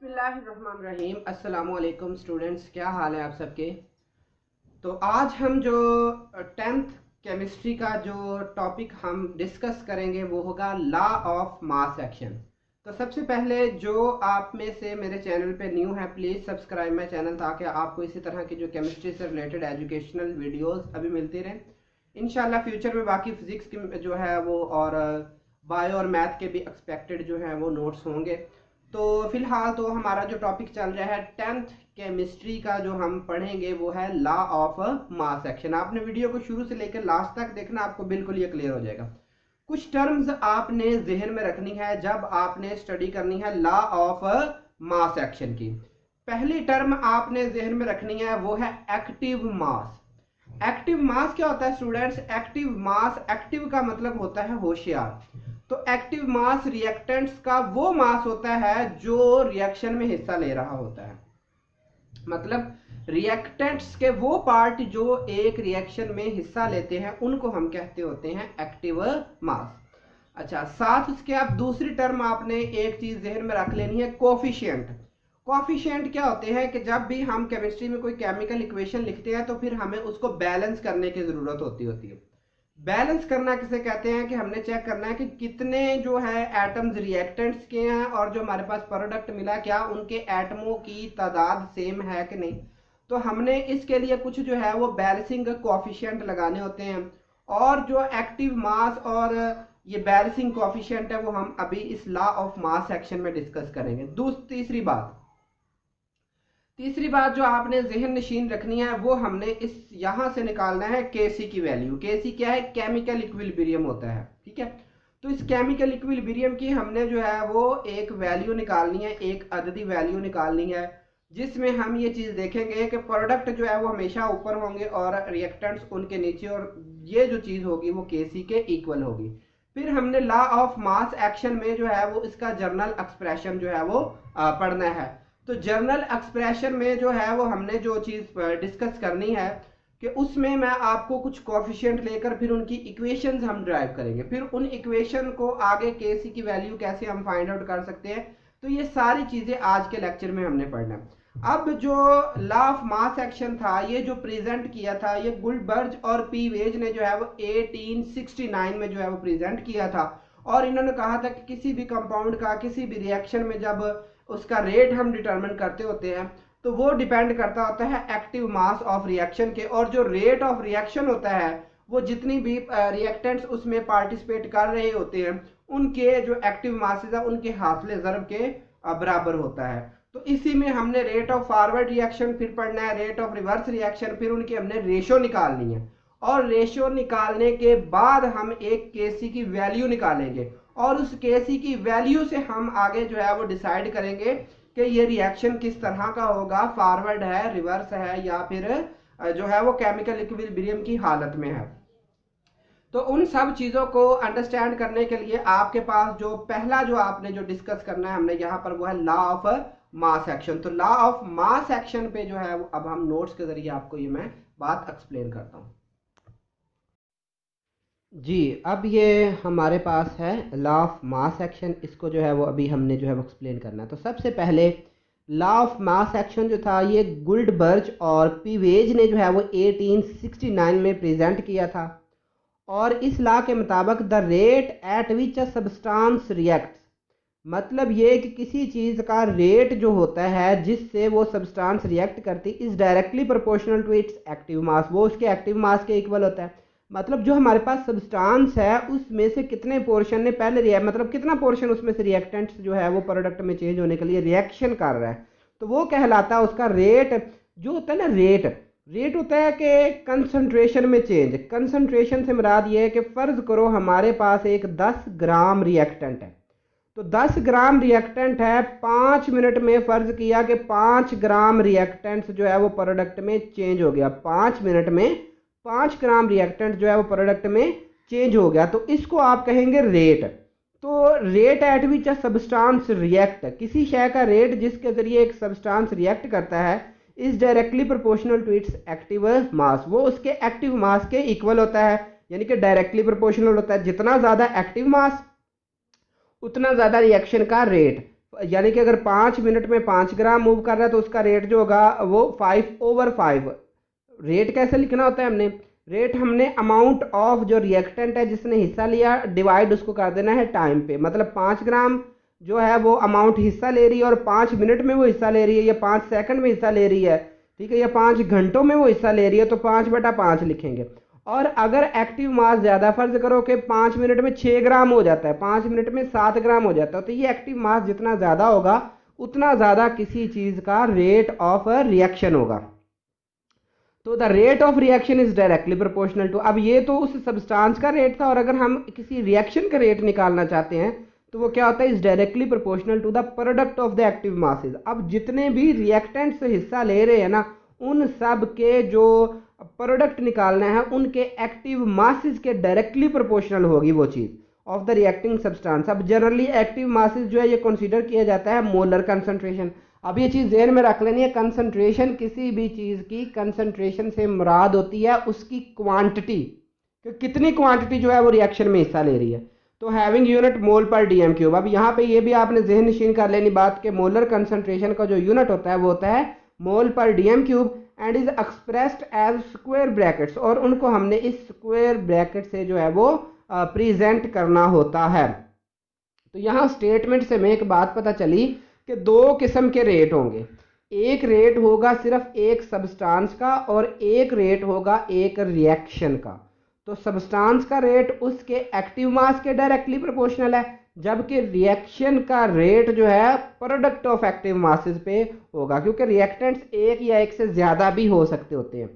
बिस्मिल्लाहिर्रहमानिर्रहीम। अस्सलामुअलैकुम स्टूडेंट्स, क्या हाल है आप सबके। तो आज हम जो 10th केमिस्ट्री का जो टॉपिक हम डिस्कस करेंगे वो होगा लॉ ऑफ मास एक्शन। तो सबसे पहले जो आप में से मेरे चैनल पे न्यू है प्लीज़ सब्सक्राइब माय चैनल ताकि आपको इसी तरह की जो केमिस्ट्री से रिलेटेड एजुकेशनल वीडियोस अभी मिलती रहें। इंशाल्लाह फ्यूचर में बाकी फिजिक्स की जो है वो और बायो और मैथ के भी एक्सपेक्टेड जो है वो नोट्स होंगे। तो फिलहाल तो हमारा जो टॉपिक चल रहा है 10th केमिस्ट्री का जो हम पढ़ेंगे वो है लॉ ऑफ मास एक्शन। आपने वीडियो को शुरू से लेकर लास्ट तक देखना, आपको बिल्कुल ये क्लियर हो जाएगा। कुछ टर्म्स आपने जहन में रखनी है जब आपने स्टडी करनी है लॉ ऑफ मास एक्शन की। पहली टर्म आपने जहन में रखनी है वो है एक्टिव मास। एक्टिव मास क्या होता है स्टूडेंट्स? एक्टिव मास, एक्टिव का मतलब होता है होशियार। तो एक्टिव मास रिएक्टेंट्स का वो मास होता है जो रिएक्शन में हिस्सा ले रहा होता है। मतलब रिएक्टेंट्स के वो पार्ट जो एक रिएक्शन में हिस्सा लेते हैं उनको हम कहते होते हैं एक्टिव मास। अच्छा, साथ उसके आप दूसरी टर्म आपने एक चीज जहन में रख लेनी है, कोफिशिएंट। कोफिशिएंट क्या होते हैं कि जब भी हम केमिस्ट्री में कोई केमिकल इक्वेशन लिखते हैं तो फिर हमें उसको बैलेंस करने की जरूरत होती है। बैलेंस करना किसे कहते हैं कि हमने चेक करना है कि कितने जो है एटम्स रिएक्टेंट्स के हैं और जो हमारे पास प्रोडक्ट मिला क्या उनके एटमों की तादाद सेम है कि नहीं। तो हमने इसके लिए कुछ जो है वो बैलेंसिंग कोफिशिएंट लगाने होते हैं और जो एक्टिव मास और ये बैलेंसिंग कोफिशिएंट है वो हम अभी इस लॉ ऑफ मास एक्शन में डिस्कस करेंगे। तीसरी बात जो आपने जहन नशीन रखनी है वो हमने इस यहां से निकालना है केसी की वैल्यू। केसी क्या है? केमिकल इक्विलिब्रियम होता है, ठीक है। तो इस केमिकल इक्विलिब्रियम की हमने जो है वो एक वैल्यू निकालनी है, एक अददी वैल्यू निकालनी है जिसमें हम ये चीज देखेंगे कि प्रोडक्ट जो है वो हमेशा ऊपर होंगे और रिएक्टेंट्स उनके नीचे, और ये जो चीज होगी वो केसी के इक्वल होगी। फिर हमने लॉ ऑफ मास एक्शन में जो है वो इसका जर्नल एक्सप्रेशन जो है वो पढ़ना है। तो जर्नल एक्सप्रेशन में जो है वो हमने जो चीज डिस्कस करनी है कि उसमें मैं आपको कुछ कोफिशिएंट लेकर फिर उनकी इक्वेशंस हम ड्राइव करेंगे, फिर उन इक्वेशन को आगे केसी की वैल्यू कैसे हम फाइंड आउट कर सकते हैं। तो ये सारी चीजें आज के लेक्चर में हमने पढ़ना है। अब जो लॉ ऑफ मास एक्शन था ये जो प्रेजेंट किया था ये गुल्डबर्ग और पी वेज ने जो है वो 1869 में जो है वो प्रेजेंट किया था। और इन्होंने कहा था कि किसी भी कंपाउंड का किसी भी रिएक्शन में जब उसका रेट हम डिटरमिन करते होते हैं तो वो डिपेंड करता होता है एक्टिव मास ऑफ रिएक्शन के, और जो रेट ऑफ रिएक्शन होता है वो जितनी भी रिएक्टेंट्स उसमें पार्टिसिपेट कर रहे होते हैं उनके जो एक्टिव मासेस है उनके हासिल ज़रब के बराबर होता है। तो इसी में हमने रेट ऑफ फॉरवर्ड रिएक्शन फिर पढ़ना है, रेट ऑफ रिवर्स रिएक्शन, फिर उनकी हमने रेशो निकालनी है और रेशो निकालने के बाद हम एक केसी की वैल्यू निकालेंगे और उस केसी की वैल्यू से हम आगे जो है वो डिसाइड करेंगे कि ये रिएक्शन किस तरह का होगा, फॉरवर्ड है, रिवर्स है या फिर जो है वो केमिकल इक्विलिब्रियम की हालत में है। तो उन सब चीज़ों को अंडरस्टैंड करने के लिए आपके पास जो पहला जो आपने जो डिस्कस करना है हमने यहाँ पर वो है लॉ ऑफ मास एक्शन। तो लॉ ऑफ मास एक्शन पे जो है वो अब हम नोट्स के जरिए आपको ये मैं बात एक्सप्लेन करता हूँ जी। अब ये हमारे पास है लॉ ऑफ मास एक्शन, इसको जो है वो अभी हमने जो है वो एक्सप्लेन करना है। तो सबसे पहले लॉ ऑफ मास एक्शन जो था ये गुल्डबर्ग और पीवेज ने जो है वो 1869 में प्रेजेंट किया था। और इस लॉ के मुताबिक the rate at which a substance reacts, मतलब ये कि किसी चीज़ का रेट जो होता है जिससे वो सब्सटेंस रिएक्ट करती is directly proportional to its active mass, वो उसके एक्टिव मास के इक्वल होता है। मतलब जो हमारे पास सब्सटेंस है उसमें से कितने पोर्शन ने पहले मतलब कितना पोर्शन उसमें से रिएक्टेंट्स जो है वो प्रोडक्ट में चेंज होने के लिए रिएक्शन कर रहा है, तो वो कहलाता है उसका रेट। जो होता है ना रेट होता है कि कंसंट्रेशन में चेंज। कंसंट्रेशन से मुराद ये है कि फ़र्ज़ करो हमारे पास एक 10 ग्राम रिएक्टेंट है, तो 10 ग्राम रिएक्टेंट है, 5 मिनट में फ़र्ज़ किया कि 5 ग्राम रिएक्टेंट्स जो है वो प्रोडक्ट में चेंज हो गया। 5 मिनट में 5 ग्राम रिएक्टेंट जो है वो प्रोडक्ट में चेंज हो गया, तो इसको आप कहेंगे रेट। तो rate at which a substance react, किसी शय का रेट जिसके जरिए एक सब्सटेंस रिएक्ट करता है is directly proportional to its active mass, वो उसके एक्टिव मास के इक्वल होता है, यानी कि डायरेक्टली प्रोपोर्शनल होता है। जितना ज़्यादा एक्टिव मास उतना ज़्यादा रिएक्शन का रेट। यानी कि अगर 5 मिनट में 5 ग्राम मूव कर रहा है तो उसका रेट जो होगा वो 5/5। रेट कैसे लिखना होता है हमने, रेट हमने अमाउंट ऑफ जो रिएक्टेंट है जिसने हिस्सा लिया डिवाइड उसको कर देना है टाइम पे। मतलब 5 ग्राम जो है वो अमाउंट हिस्सा ले रही है और 5 मिनट में वो हिस्सा ले रही है या 5 सेकंड में हिस्सा ले रही है, ठीक है, या 5 घंटों में वो हिस्सा ले रही है, तो 5/5 लिखेंगे। और अगर एक्टिव मास ज़्यादा, फर्ज करो कि 5 मिनट में 6 ग्राम हो जाता है, 5 मिनट में 7 ग्राम हो जाता है, तो ये एक्टिव मास जितना ज़्यादा होगा उतना ज़्यादा किसी चीज़ का रेट ऑफ रिएक्शन होगा। तो the rate of reaction is directly proportional to, अब ये तो उस सब्सटेंस का रेट था, और अगर हम किसी रिएक्शन का रेट निकालना चाहते हैं तो वो क्या होता है, is directly proportional to the product of the active masses. अब जितने भी रिएक्टेंट्स हिस्सा ले रहे हैं ना, उन सब के जो प्रोडक्ट निकालना है उनके एक्टिव मासेस के डायरेक्टली प्रोपोर्शनल होगी वो चीज़ ऑफ द रिएक्टिंग सब्सटेंस। अब जनरली एक्टिव मासेस जो है ये कंसीडर किया जाता है मोलर कंसंट्रेशन। अब ये चीज़ ज़हन में रख लेनी है, कंसंट्रेशन किसी भी चीज़ की कंसंट्रेशन से मुराद होती है उसकी क्वांटिटी, कि कितनी क्वांटिटी जो है वो रिएक्शन में हिस्सा ले रही है। तो हैविंग यूनिट मोल पर डीएम क्यूब। अब यहाँ पे ये भी आपने जहन नशीन कर लेनी बात कि मोलर कंसंट्रेशन का जो यूनिट होता है वो होता है मोल पर dm cube and is expressed as square brackets, और उनको हमने इस स्क्वायर ब्रैकेट से जो है वो प्रेजेंट करना होता है। तो यहाँ स्टेटमेंट से हमें एक बात पता चली कि दो किस्म के रेट होंगे, एक रेट होगा सिर्फ एक सब्सटेंस का और एक रेट होगा एक रिएक्शन का। तो सब्सटेंस का रेट उसके एक्टिव मास के डायरेक्टली प्रोपोर्शनल है, जबकि रिएक्शन का रेट जो है प्रोडक्ट ऑफ एक्टिव मासेस पे होगा, क्योंकि रिएक्टेंट्स एक या एक से ज़्यादा भी हो सकते होते हैं।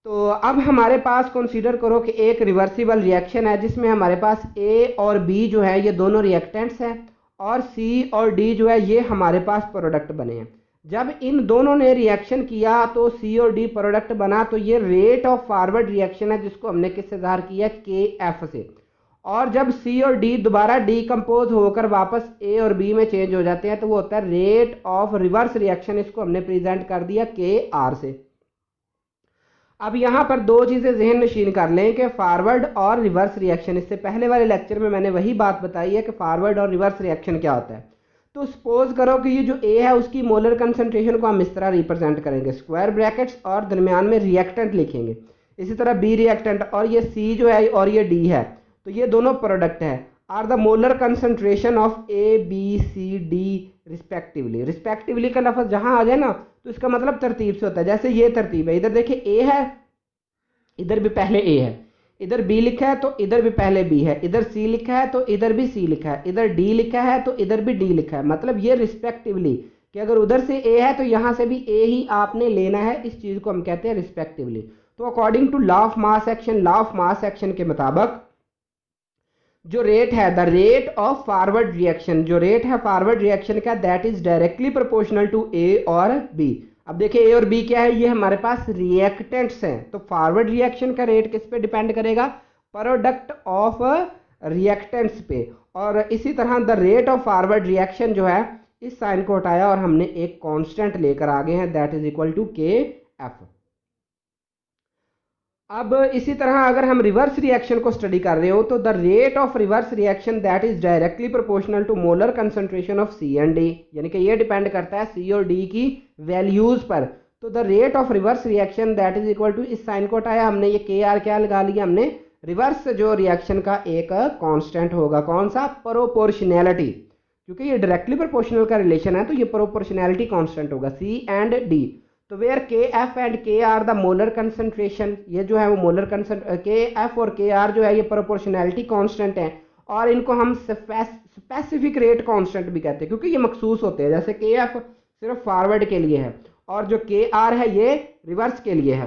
तो अब हमारे पास कंसीडर करो कि एक रिवर्सिबल रिएक्शन है जिसमें हमारे पास ए और बी जो है ये दोनों रिएक्टेंट्स हैं और सी और डी जो है ये हमारे पास प्रोडक्ट बने हैं। जब इन दोनों ने रिएक्शन किया तो सी और डी प्रोडक्ट बना, तो ये रेट ऑफ फॉरवर्ड रिएक्शन है जिसको हमने किससे ज़ाहिर किया, के एफ से। और जब सी और डी दोबारा डीकम्पोज होकर वापस ए और बी में चेंज हो जाते हैं तो वो होता है रेट ऑफ रिवर्स रिएक्शन, इसको हमने प्रेजेंट कर दिया के आर से। अब यहाँ पर दो चीज़ें जहन नशीन कर लें कि फॉरवर्ड और रिवर्स रिएक्शन। इससे पहले वाले लेक्चर में मैंने वही बात बताई है कि फॉरवर्ड और रिवर्स रिएक्शन क्या होता है। तो सपोज करो कि ये जो ए है उसकी मोलर कंसंट्रेशन को हम इस तरह रिप्रेजेंट करेंगे, स्क्वायर ब्रैकेट्स और दरमियान में रिएक्टेंट लिखेंगे। इसी तरह बी रिएक्टेंट और ये सी जो है और ये डी है, तो ये दोनों प्रोडक्ट है। Are the molar concentration of A B C D respectively. Respectively का लफ्ज जहां आ जाए ना तो इसका मतलब तरतीब से होता है। जैसे ये तरतीब है, इधर देखिए ए है, इधर भी पहले ए है, इधर बी लिखा है तो इधर भी पहले बी है, इधर सी लिखा है तो इधर भी सी लिखा है, इधर डी लिखा है तो इधर भी डी लिखा है। मतलब ये रिस्पेक्टिवली कि अगर उधर से ए है तो यहाँ से भी ए ही आपने लेना है, इस चीज़ को हम कहते हैं रिस्पेक्टिवली। तो according to law of mass action, law of mass action के मुताबिक जो रेट है the rate of forward reaction, जो रेट है फॉरवर्ड रिएक्शन का that is directly proportional to A और बी। अब देखिए ए और बी क्या है, ये हमारे पास रिएक्टेंट्स हैं, तो फॉरवर्ड रिएक्शन का रेट किस पे डिपेंड करेगा, प्रोडक्ट ऑफ रिएक्टेंट्स पे। और इसी तरह the rate of forward reaction जो है, इस साइन को हटाया और हमने एक कांस्टेंट लेकर आ गए हैं that is equal to K F. अब इसी तरह अगर हम रिवर्स रिएक्शन को स्टडी कर रहे हो तो the rate of reverse reaction that is directly proportional to molar concentration of C and D, यानी कि ये डिपेंड करता है सी और डी की वैल्यूज पर। तो the rate of reverse reaction that is equal to, इस साइन को हटाया हमने, ये के आर क्या लगा लिया हमने, रिवर्स जो रिएक्शन का एक कांस्टेंट होगा, कौन सा, प्रोपोर्शनैलिटी, क्योंकि ये डायरेक्टली प्रोपोर्शनल का रिलेशन है तो ये प्रोपोर्शनैलिटी कांस्टेंट होगा सी एंड डी। तो वेयर के एफ एंड के आर द मोलर कंसंट्रेशन, ये जो है वो मोलर के एफ और के आर जो है ये प्रोपोर्शनैलिटी कांस्टेंट है, और इनको हम स्पेसिफिक रेट कांस्टेंट भी कहते हैं क्योंकि ये मखसूस होते हैं। जैसे के एफ सिर्फ फॉरवर्ड के लिए है और जो के आर है ये रिवर्स के लिए है।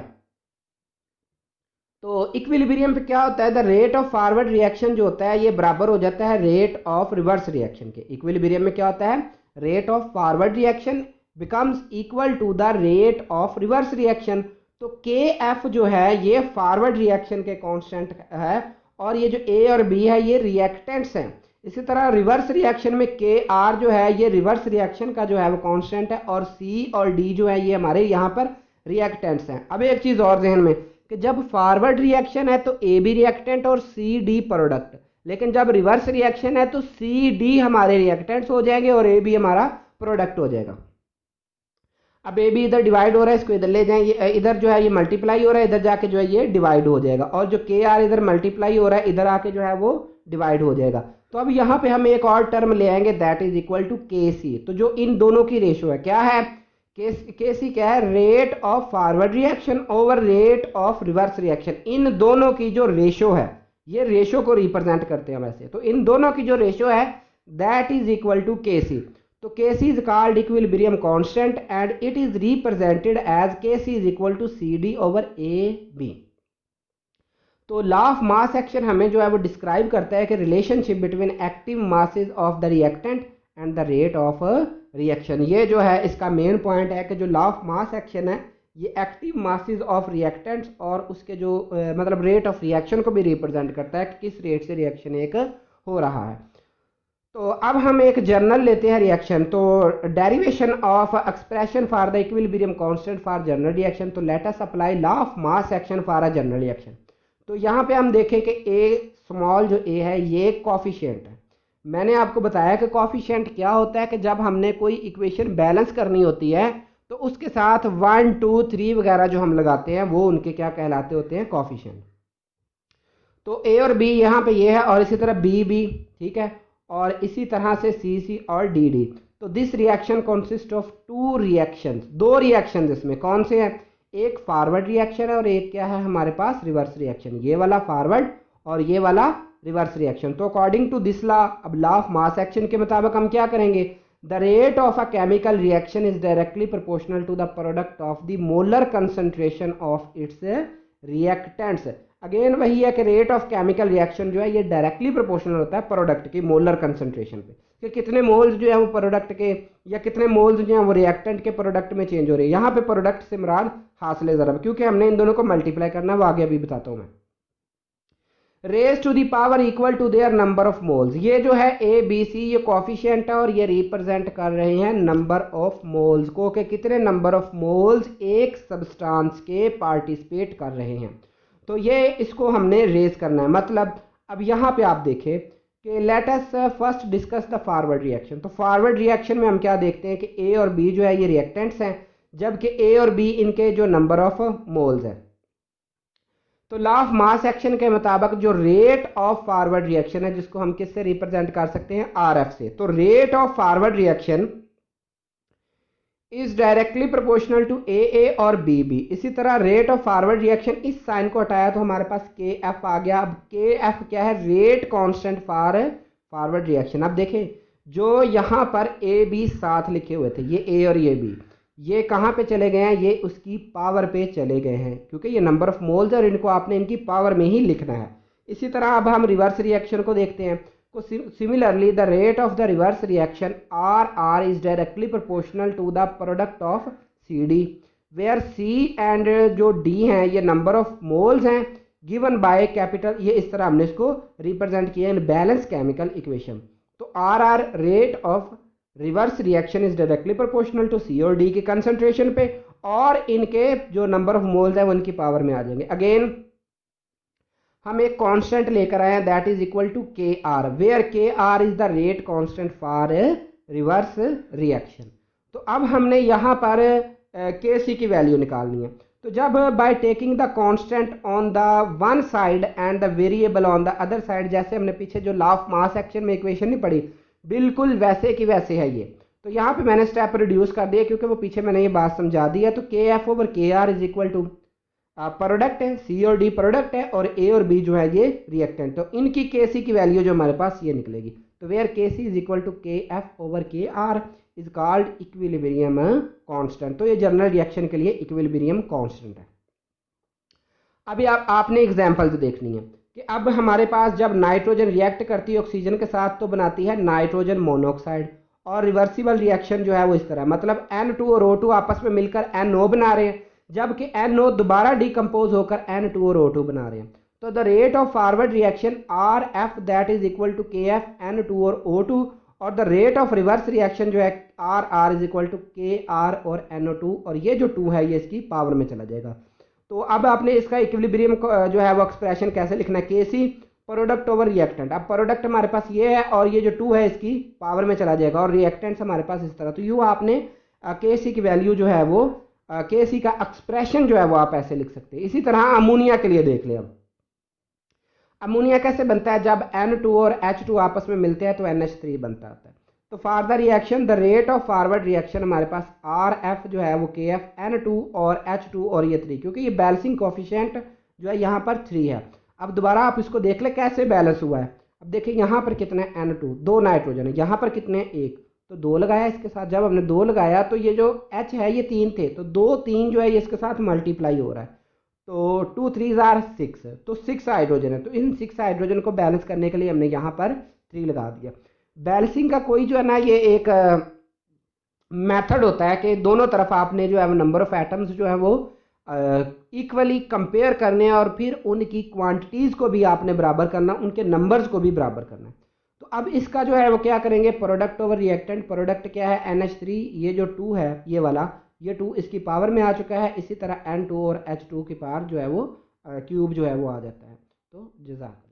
तो इक्विलिब्रियम पे क्या होता है, the rate of forward reaction जो होता है ये बराबर हो जाता है रेट ऑफ रिवर्स रिएक्शन के। इक्विलिब्रियम में क्या होता है, rate of forward reaction becomes equal to the rate of reverse reaction। तो KF जो है ये फॉरवर्ड रिएक्शन के कांस्टेंट है और ये जो A और B है ये रिएक्टेंट्स हैं। इसी तरह रिवर्स रिएक्शन में KR जो है ये रिवर्स रिएक्शन का जो है वो कांस्टेंट है और C और D जो है ये हमारे यहाँ पर रिएक्टेंट्स हैं। अब एक चीज़ और जहन में कि जब फॉरवर्ड रिएक्शन है तो A भी रिएक्टेंट और C D प्रोडक्ट, लेकिन जब रिवर्स रिएक्शन है तो सी डी हमारे रिएक्टेंट्स हो जाएंगे और ए बी हमारा प्रोडक्ट हो जाएगा। अब ए बी इधर डिवाइड हो रहा है, इसको इधर ले जाएं, इधर जो है ये मल्टीप्लाई हो रहा है, इधर जाके जो है ये डिवाइड हो जाएगा, और जो के आर इधर मल्टीप्लाई हो रहा है इधर आके जो है वो डिवाइड हो जाएगा। तो अब यहाँ पे हम एक और टर्म ले आएंगे दैट इज इक्वल टू के सी। तो जो इन दोनों की रेशो है क्या है, के सी क्या है, rate of forward reaction over rate of reverse reaction. इन दोनों की जो रेशो है, ये रेशो को रिप्रेजेंट करते हैं हम ऐसे, तो इन दोनों की जो रेशो है दैट इज इक्वल टू के सी। तो Kc is called equilibrium constant and it is represented as Kc is equal to CD over AB। तो लॉ ऑफ मास एक्शन हमें जो है वो डिस्क्राइब करता है कि relationship between active masses of the reactant and the rate of reaction. ये जो है इसका मेन पॉइंट है कि जो लॉ ऑफ मास एक्शन है ये एक्टिव मासेस ऑफ रिएक्टेंट्स और उसके जो मतलब रेट ऑफ रिएक्शन को भी रिप्रेजेंट करता है कि किस रेट से रिएक्शन एक हो रहा है। तो अब हम एक जर्नल लेते हैं रिएक्शन। तो derivation of expression for the equilibrium constant for general reaction. तो let us apply law of mass action for a general reaction. तो यहाँ पे हम देखें कि ए स्मॉल जो ए है ये कॉफिशिएंट है। मैंने आपको बताया कि कॉफिशिएंट क्या होता है कि जब हमने कोई इक्वेशन बैलेंस करनी होती है तो उसके साथ 1 2 3 वगैरह जो हम लगाते हैं वो उनके क्या कहलाते होते हैं, कॉफिशिएंट। तो ए और बी यहाँ पे ये है और इसी तरह बी बी, ठीक है, और इसी तरह से सी सी और डी डी। तो this reaction consist of two reactions, दो रिएक्शन इसमें कौन से हैं, एक फॉरवर्ड रिएक्शन है और एक क्या है हमारे पास रिवर्स रिएक्शन, ये वाला फॉरवर्ड और ये वाला रिवर्स रिएक्शन। तो अकॉर्डिंग टू दिस लॉ, अब लॉ ऑफ मास एक्शन के मुताबिक हम क्या करेंगे, the rate of a chemical reaction is directly proportional to the product of the molar concentration of its reactants. Again वही है कि रेट ऑफ केमिकल रिएक्शन जो है ये डायरेक्टली प्रोपोर्शनल होता है प्रोडक्ट की मोलर कंसंट्रेशन पे, कि कितने मोल्स जो है वो प्रोडक्ट के या कितने मोल्स जो है वो रिएक्टेंट के प्रोडक्ट में चेंज हो रहे हैं। यहाँ पे प्रोडक्ट से मुराद हासिल ज़रब, क्योंकि हमने इन दोनों को मल्टीप्लाई करना है, वो आगे अभी बताता हूँ मैं। Raise to the power equal to their number of moles. ये जो है ए बी सी ये कॉफिशिएंट है और ये रिप्रेजेंट कर रहे हैं नंबर ऑफ मोल्स को, कि कितने नंबर ऑफ मोल्स एक सब्सटेंस के पार्टिसिपेट कर रहे हैं। तो ये इसको हमने रेज करना है। मतलब अब यहाँ पे आप देखें कि let us first discuss the forward reaction. तो फॉरवर्ड रिएक्शन में हम क्या देखते हैं कि ए और बी जो है ये रिएक्टेंट्स हैं, जबकि ए और बी इनके जो नंबर ऑफ मोल्स हैं। तो लॉ ऑफ मास एक्शन के मुताबिक जो रेट ऑफ फॉरवर्ड रिएक्शन है जिसको हम किससे रिप्रेजेंट कर सकते हैं, आर एफ से। तो rate of forward reaction is directly proportional to A और बी बी। इसी तरह रेट ऑफ फॉरवर्ड रिएक्शन, इस साइन को हटाया तो हमारे पास के एफ आ गया। अब के एफ क्या है, rate constant for forward reaction. अब देखें जो यहाँ पर ए बी साथ लिखे हुए थे, ये ए और ये बी, ये कहाँ पे चले गए हैं, ये उसकी पावर पे चले गए हैं, क्योंकि ये नंबर ऑफ मोल्स है और इनको आपने इनकी पावर में ही लिखना है। इसी तरह अब हम रिवर्स रिएक्शन को देखते हैं। तो similarly the rate of the reverse reaction R R is directly proportional to the product of C D, where C and जो डी हैं ये नंबर ऑफ मोल्स हैं गिवन बाय कैपिटल। ये इस तरह हमने इसको रिप्रेजेंट किया इन बैलेंस केमिकल इक्वेशन। तो R R rate of reverse reaction is directly proportional to C और डी की कंसंट्रेशन पे, और इनके जो नंबर ऑफ मोल्स है वो इनकी पावर में आ जाएंगे। अगेन हम एक कांस्टेंट लेकर आए हैं that is equal to K R, where K R is the rate constant for reverse reaction. तो अब हमने यहाँ पर के सी की वैल्यू निकालनी है। तो जब by taking the constant on the one side and the variable on the other side, जैसे हमने पीछे जो लॉ ऑफ मास एक्शन में इक्वेशन नहीं पढ़ी, बिल्कुल वैसे की वैसे है ये। तो यहाँ पे मैंने स्टेप रिड्यूस कर दिया क्योंकि वो पीछे मैंने ये बात समझा दी है। तो K F over K R is equal to product है, सी और डी प्रोडक्ट है और ए और बी जो है ये रिएक्टेंट। तो इनकी के सी की वैल्यू जो हमारे पास ये निकलेगी। तो where K C is equal to K F over K R is called equilibrium constant. तो ये जनरल रिएक्शन के लिए इक्विलिब्रियम कांस्टेंट है। अभी आपने एग्जांपल्स देखनी है कि अब हमारे पास जब नाइट्रोजन रिएक्ट करती है ऑक्सीजन के साथ तो बनाती है नाइट्रोजन मोनोऑक्साइड, और रिवर्सिबल रिएक्शन जो है वो इस तरह, मतलब N2 और O2 आपस में मिलकर NO बना रहे हैं, जबकि NO दोबारा डिकम्पोज होकर N2 और O2 बना रहे हैं। तो the rate of forward reaction R F that is equal to K F N2 और O2, और the rate of reverse reaction जो है R R is equal to K R और NO2, और ये जो 2 है ये इसकी पावर में चला जाएगा। तो अब आपने इसका इक्विलिब्रियम जो है वो एक्सप्रेशन कैसे लिखना है, के सी प्रोडक्ट ओवर रिएक्टेंट। अब प्रोडक्ट हमारे पास ये है और ये जो 2 है इसकी पावर में चला जाएगा और रिएक्टेंट्स हमारे पास इस तरह। तो यूँ आपने के की वैल्यू जो है वो के का एक्सप्रेशन जो है वो आप ऐसे लिख सकते हैं। इसी तरह अमोनिया के लिए देख लें। अब अमोनिया कैसे बनता है, जब N2 और H2 आपस में मिलते हैं तो NH3 बनता है। तो for the reaction the rate of forward reaction हमारे पास RF जो है वो KF N2 और H2 और ये 3, क्योंकि ये बैलेंसिंग कोफिशिएंट जो है यहाँ पर 3 है। अब दोबारा आप इसको देख ले कैसे बैलेंस हुआ है। अब देखिए यहाँ पर कितने N2, 2 नाइट्रोजन है, यहाँ पर कितने 1, तो 2 लगाया इसके साथ। जब हमने 2 लगाया तो ये जो H है ये 3 थे, तो 2 3 जो है ये इसके साथ मल्टीप्लाई हो रहा है, तो 2 3 आर 6, तो 6 हाइड्रोजन है। तो इन 6 हाइड्रोजन को बैलेंस करने के लिए हमने यहाँ पर 3 लगा दिया। बैलेंसिंग का कोई जो है ना ये एक मेथड होता है कि दोनों तरफ आपने जो है नंबर ऑफ एटम्स जो है वो इक्वली कंपेयर करने और फिर उनकी क्वांटिटीज़ को भी आपने बराबर करना, उनके नंबर्स को भी बराबर करना है। तो अब इसका जो है वो क्या करेंगे, प्रोडक्ट ओवर रिएक्टेंट। प्रोडक्ट क्या है NH3, ये जो 2 है ये वाला, ये 2 इसकी पावर में आ चुका है। इसी तरह N2 और H2 की पावर जो है वो क्यूब जो है वो आ जाता है। तो जज़ाक।